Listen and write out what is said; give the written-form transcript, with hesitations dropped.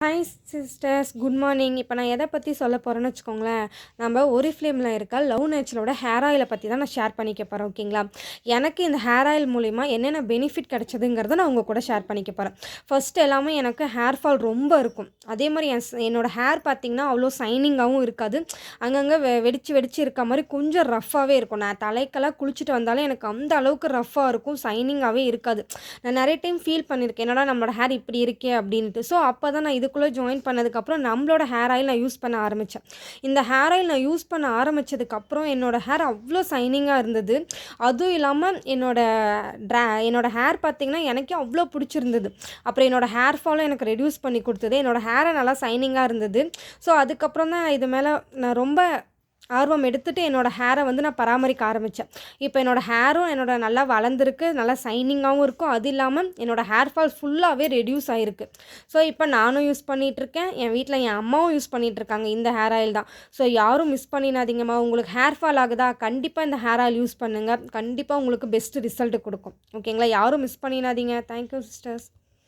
Hi sisters, good morning. இப்போ நான் எதை பற்றி சொல்ல போகிறேன்னு வச்சுக்கோங்களேன். நம்ம ஒரிஃப்ளேமில் இருக்க லவ் நேச்சரோட ஹேர் ஆயிலை பற்றி தான் நான் ஷேர் பண்ணிக்க போகிறேன். ஓகேங்களா? எனக்கு இந்த ஹேர் ஆயில் மூலிமா என்னென்ன பெனிஃபிட் கிடைச்சதுங்கிறத நான் உங்கள் கூட ஷேர் பண்ணிக்க போகிறேன். ஃபர்ஸ்ட் எல்லாமே எனக்கு ஹேர் ஃபால் ரொம்ப இருக்கும். அதே மாதிரி என்னோடய ஹேர் பார்த்திங்கன்னா அவ்வளோ சைனிங்காகவும் இருக்காது. அங்கங்கே வெடிச்சு வெடிச்சு இருக்க மாதிரி கொஞ்சம் ரஃப்பாகவே இருக்கும். நான் தலைக்கெல்லாம் குளிச்சுட்டு வந்தாலும் எனக்கு அந்த அளவுக்கு ரஃப்பாக இருக்கும், சைனிங்காகவே இருக்காது. நான் நிறைய டைம் ஃபீல் பண்ணியிருக்கேன், என்னடா நம்மளோட ஹேர் இப்படி இருக்கே அப்படின்ட்டு. ஸோ அப்போ தான் நான் இதுக்குள்ளே ஜாயின் பண்ணதுக்கப்புறம் நம்மளோட ஹேர் ஆயில் நான் யூஸ் பண்ண ஆரம்பித்தேன். இந்த ஹேர் ஆயில் நான் யூஸ் பண்ண ஆரம்பித்ததுக்கப்புறம் என்னோடய ஹேர் அவ்வளோ சைனிங்காக இருந்தது. அதுவும் இல்லாமல் என்னோடய ஹேர் பார்த்திங்கன்னா எனக்கே அவ்வளோ பிடிச்சிருந்தது. அப்புறம் என்னோடய ஹேர் ஃபாலும் எனக்கு ரெடியூஸ் பண்ணி கொடுத்தது. என்னோடய ஹேரை நல்லா சைனிங்காக இருந்தது. ஸோ அதுக்கப்புறம் தான் இது மேலே நான் ரொம்ப ஆர்வம் எடுத்துகிட்டு என்னோடய ஹேரை நான் பராமரிக்க ஆரம்பித்தேன். இப்போ என்னோடய ஹேரும் நல்லா வளர்ந்துருக்கு, நல்லா சைனிங்காகவும் இருக்கும். அது இல்லாமல் என்னோடய ஹேர் ஃபால் ஃபுல்லாகவே ரெடியூஸ் ஆகிருக்கு. ஸோ இப்போ நானும் யூஸ் பண்ணிகிட்ருக்கேன், என் வீட்டில் என் அம்மாவும் யூஸ் பண்ணிகிட்ருக்காங்க இந்த ஹேர் ஆயில் தான். ஸோ யாரும் மிஸ் பண்ணிடாதீங்கம்மா. உங்களுக்கு ஹேர் ஃபால் ஆகுதா, கண்டிப்பாக இந்த ஹேர் ஆயில் யூஸ் பண்ணுங்கள். கண்டிப்பாக உங்களுக்கு பெஸ்ட்டு ரிசல்ட்டு கொடுக்கும். ஓகேங்களா? யாரும் மிஸ் பண்ணிடாதீங்க. Thank you sisters.